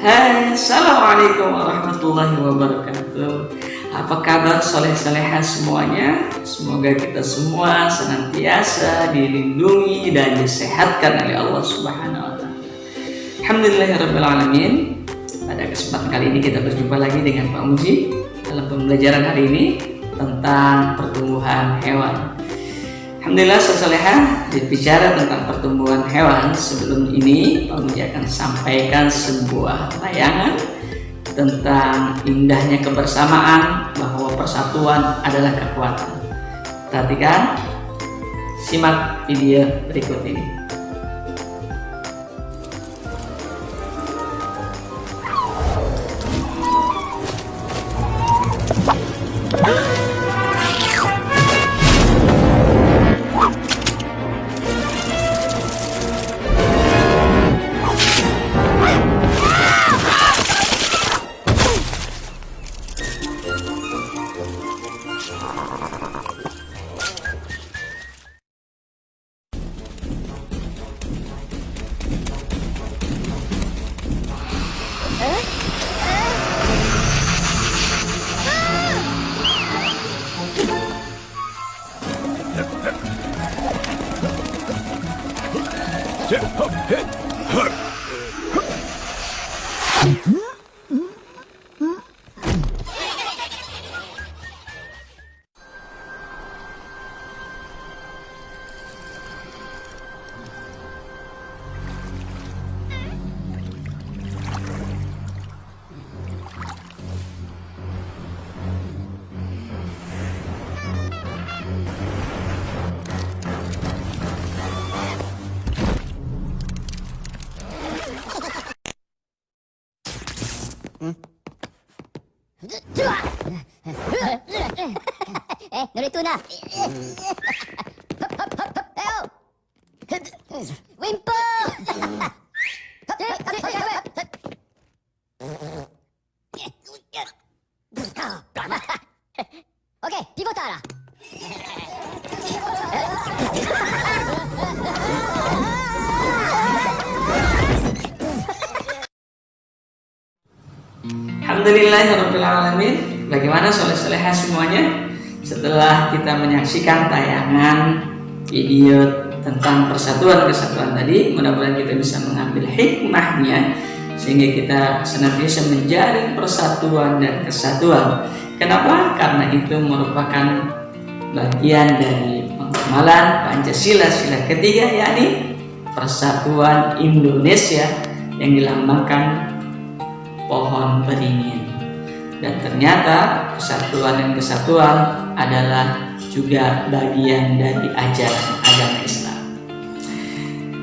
Hai, Assalamualaikum warahmatullahi wabarakatuh. Apa kabar soleh-soleha semuanya? Semoga kita semua senantiasa dilindungi dan disehatkan oleh Allah Subhanahu wa Ta'ala. Alhamdulillahirabbil alamin. Pada kesempatan kali ini kita berjumpa lagi dengan Pak Muji dalam pembelajaran hari ini tentang pertumbuhan hewan. Alhamdulillah soleha, berbicara tentang pertumbuhan hewan, sebelum ini Pak Muji akan sampaikan sebuah tayangan tentang indahnya kebersamaan, bahwa persatuan adalah kekuatan. Perhatikan, simak video berikut ini. Narito na. Wimpo! Oke, pivotara. Alhamdulillahirabbil alamin. Bagaimana soleh-soleha semuanya? Setelah kita menyaksikan tayangan video tentang persatuan-kesatuan tadi, mudah-mudahan kita bisa mengambil hikmahnya sehingga kita senantiasa menjalin persatuan dan kesatuan. Kenapa? Karena itu merupakan bagian dari pengamalan Pancasila sila ketiga, yakni persatuan Indonesia yang dilambangkan pohon beringin. Dan ternyata persatuan dan kesatuan adalah juga bagian dari ajaran agama Islam.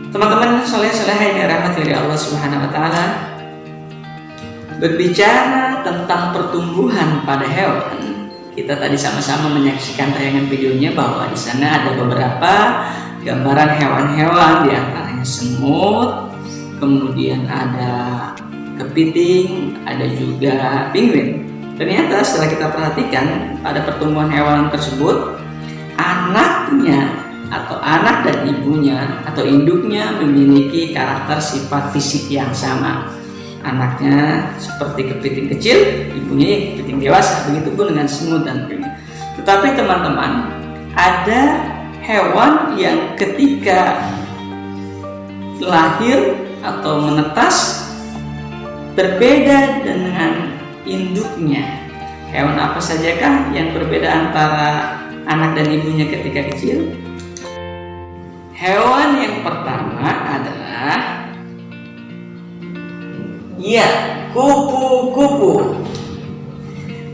Teman-teman soleh-soleha yang dirahmati oleh Allah Subhanahu wa Ta'ala, berbicara tentang pertumbuhan pada hewan, kita tadi sama-sama menyaksikan tayangan videonya bahwa di sana ada beberapa gambaran hewan-hewan, di antaranya semut, kemudian ada kepiting, ada juga penguin. Ternyata setelah kita perhatikan pada pertumbuhan hewan tersebut, anaknya atau anak dan ibunya atau induknya memiliki karakter sifat fisik yang sama. Anaknya seperti kepiting kecil, ibunya kepiting dewasa, begitupun dengan semut dan penguin. Tetapi teman-teman, ada hewan yang ketika lahir atau menetas berbeda dengan induknya. Hewan apa sajakah yang berbeda antara anak dan ibunya ketika kecil? Hewan yang pertama adalah kupu-kupu.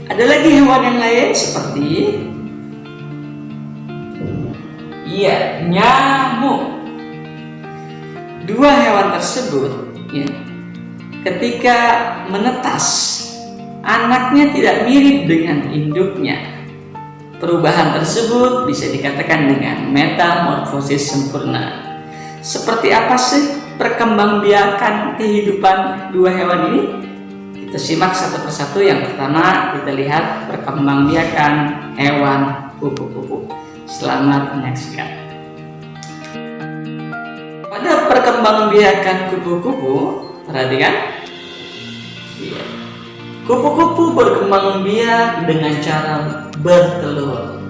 Ada lagi hewan yang lain seperti nyamuk. Dua hewan tersebut ketika menetas, anaknya tidak mirip dengan induknya. Perubahan tersebut bisa dikatakan dengan metamorfosis sempurna. Seperti apa sih perkembangbiakan kehidupan dua hewan ini? Kita simak satu persatu. Yang pertama, kita lihat perkembangbiakan hewan kupu-kupu. Selamat menyaksikan. Pada perkembangbiakan kupu-kupu, perhatikan, Kupu-kupu berkembang biak dengan cara bertelur.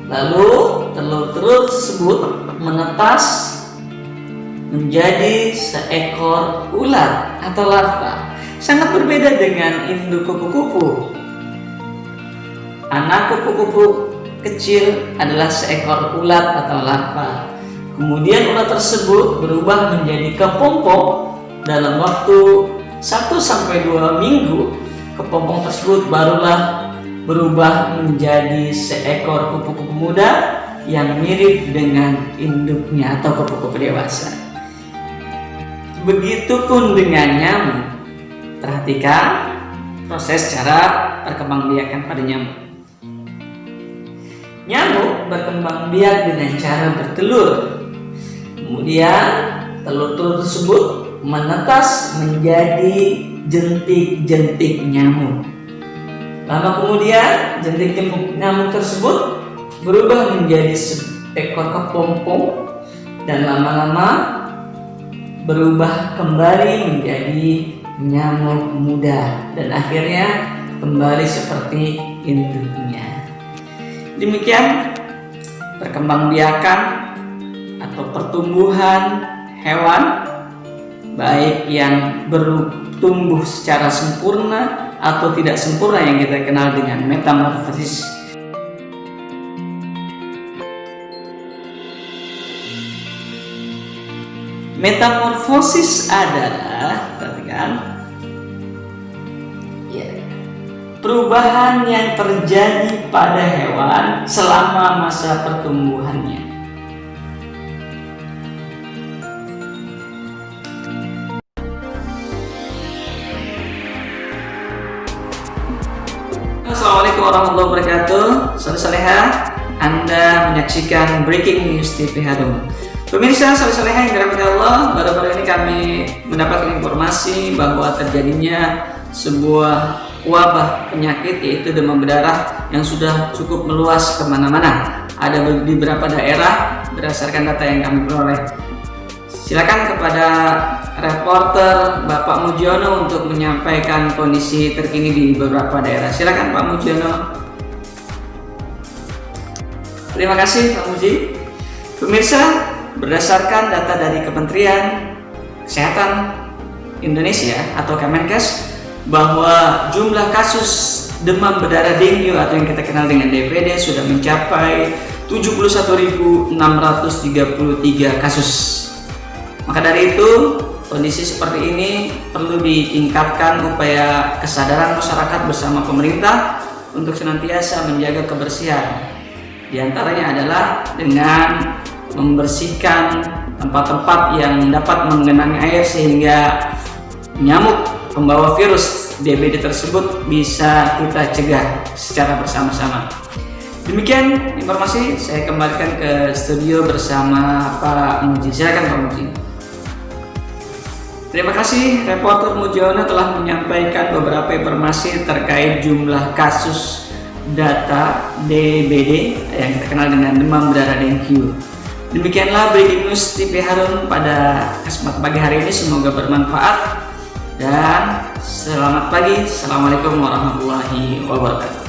Lalu telur-telur tersebut menetas menjadi seekor ular atau larva. Sangat berbeda dengan induk kupu-kupu. Anak kupu-kupu kecil adalah seekor ulat atau larva. Kemudian ulat tersebut berubah menjadi kepompong dalam waktu 1-2 minggu. Kepompong tersebut barulah berubah menjadi seekor kupu-kupu muda yang mirip dengan induknya atau kupu-kupu dewasa. Begitupun dengan nyamuk. Perhatikan proses cara perkembangbiakan pada nyamuk. Nyamuk berkembang biak dengan cara bertelur. Kemudian telur-telur tersebut menetas menjadi jentik-jentik nyamuk. Lama kemudian jentik-jentik nyamuk tersebut berubah menjadi seekor kepompong dan lama-lama berubah kembali menjadi nyamuk muda dan akhirnya kembali seperti induknya. Demikian perkembangbiakan atau pertumbuhan hewan, baik yang bertumbuh secara sempurna atau tidak sempurna yang kita kenal dengan metamorfosis. Metamorfosis adalah, perhatikan, perubahan yang terjadi pada hewan selama masa pertumbuhannya. Assalamualaikum warahmatullahi wabarakatuh. Saleh-salehah, Anda menyaksikan Breaking News TV Harum. Pemirsa saleh-salehah yang dirahmati Allah, baru-baru ini kami mendapatkan informasi bahwa terjadinya sebuah wabah penyakit yaitu demam berdarah yang sudah cukup meluas kemana-mana. Ada di beberapa daerah berdasarkan data yang kami peroleh. Silakan kepada reporter Bapak Mujiono untuk menyampaikan kondisi terkini di beberapa daerah. Silakan Pak Mujiono. Terima kasih Pak Muji. Pemirsa, berdasarkan data dari Kementerian Kesehatan Indonesia atau Kemenkes, bahwa jumlah kasus demam berdarah dengue atau yang kita kenal dengan DBD sudah mencapai 71.633 kasus. Maka dari itu, kondisi seperti ini perlu ditingkatkan upaya kesadaran masyarakat bersama pemerintah untuk senantiasa menjaga kebersihan. Di antaranya adalah dengan membersihkan tempat-tempat yang dapat menggenangi air sehingga nyamuk pembawa virus DBD tersebut bisa kita cegah secara bersama-sama. Demikian informasi, saya kembalikan ke studio bersama Pak Muji. Silakan Pak Muji. Terima kasih reporter Mujiono telah menyampaikan beberapa informasi terkait jumlah kasus data DBD yang kita kenal dengan demam berdarah dengue. Demikianlah Breaking News TV Harum pada kesempatan pagi hari ini, semoga bermanfaat dan selamat pagi. Assalamualaikum warahmatullahi wabarakatuh.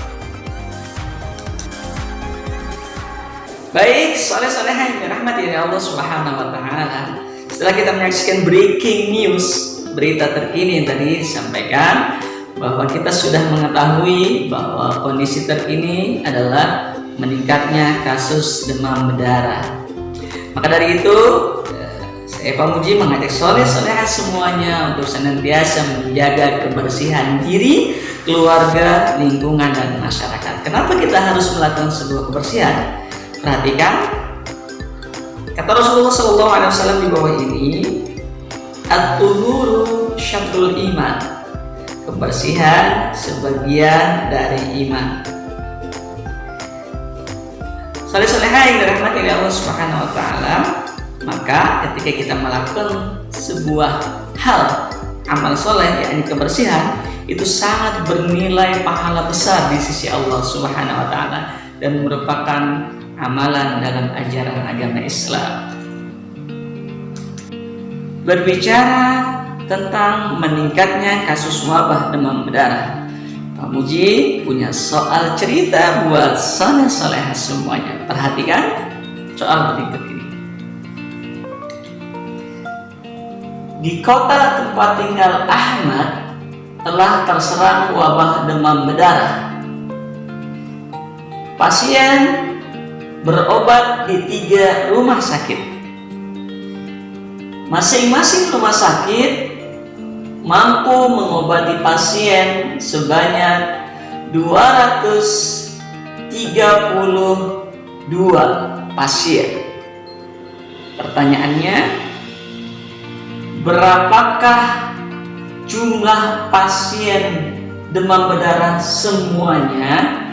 Baik, saleh-salehah yang dirahmati oleh Allah Subhanahu wa taala. Setelah kita menyaksikan breaking news, berita terkini yang tadi disampaikan, bahwa kita sudah mengetahui bahwa kondisi terkini adalah meningkatnya kasus demam berdarah. Maka dari itu, saya Pak Muji mengajak soleh-solehah semuanya untuk senantiasa menjaga kebersihan diri, keluarga, lingkungan, dan masyarakat. Kenapa kita harus melakukan sebuah kebersihan? Perhatikan, kata Rasulullah SAW di bawah ini, at-tuhuru syatrul iman. Kebersihan sebagian dari iman. Saleh-salehah yang dirahmati oleh Allah Subhanahu wa taala, maka ketika kita melakukan sebuah hal amal soleh yakni kebersihan, itu sangat bernilai pahala besar di sisi Allah Subhanahu wa taala dan merupakan amalan dalam ajaran agama Islam. Berbicara tentang meningkatnya kasus wabah demam berdarah. Pak Muji punya soal cerita buat soleh-solehah semuanya. Perhatikan soal berikut ini. Di kota tempat tinggal Ahmad telah terserang wabah demam berdarah. Pasien berobat di 3 rumah sakit. Masing-masing rumah sakit mampu mengobati pasien sebanyak 232 pasien. Pertanyaannya, berapakah jumlah pasien demam berdarah semuanya?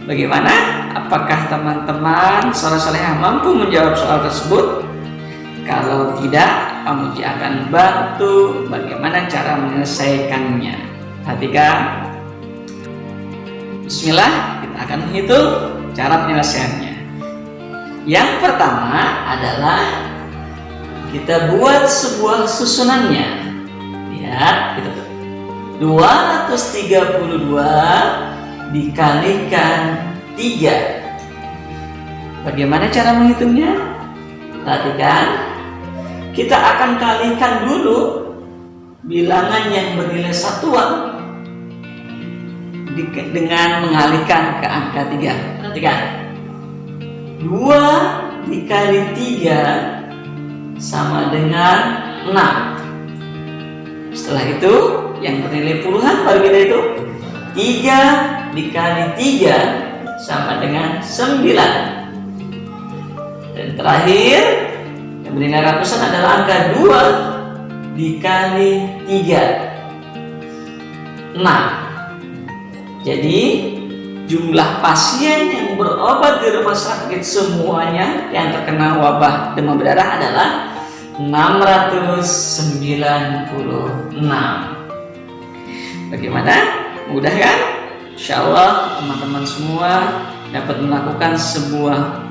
Bagaimana? Apakah teman-teman soleh-solehah mampu menjawab soal tersebut? Kalau tidak, Pak Muji akan bantu bagaimana cara menyelesaikannya. Perhatikan. Bismillah, kita akan menghitung cara penyelesaiannya. Yang pertama adalah kita buat sebuah susunannya. Lihat, kita 232 dikalikan 3. Bagaimana cara menghitungnya? Perhatikan, kita akan kalikan dulu bilangan yang bernilai satuan dengan mengalihkan ke angka 3. Perhatikan, 2 dikali 3 sama dengan 6. Setelah itu yang bernilai puluhan baru kita itu 3 dikali 3 sama dengan 9. Dan terakhir yang bernilai ratusan adalah angka 2 dikali 3, 6. Jadi jumlah pasien yang berobat di rumah sakit semuanya yang terkena wabah demam berdarah adalah 696. Bagaimana? Mudah kan? Insya Allah teman-teman semua dapat melakukan sebuah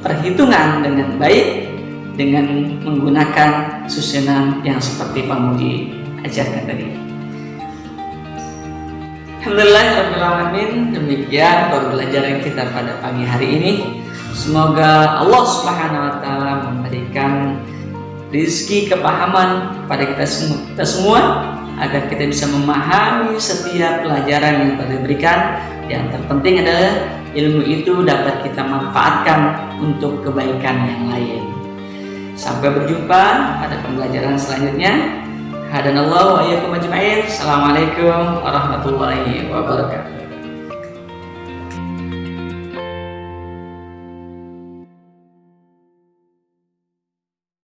perhitungan dengan baik dengan menggunakan susunan yang seperti Pak Muji ajarkan tadi. Alhamdulillahirrahmanirrahim. Demikian pembelajaran kita pada pagi hari ini. Semoga Allah Subhanahu wa Ta'ala memberikan rezeki kepahaman pada kita semua agar kita bisa memahami setiap pelajaran yang telah diberikan. Yang terpenting adalah ilmu itu dapat kita manfaatkan untuk kebaikan yang lain. Sampai berjumpa pada pembelajaran selanjutnya. Hadanallahu wa iyyakum ajma'in. Assalamualaikum warahmatullahi wabarakatuh.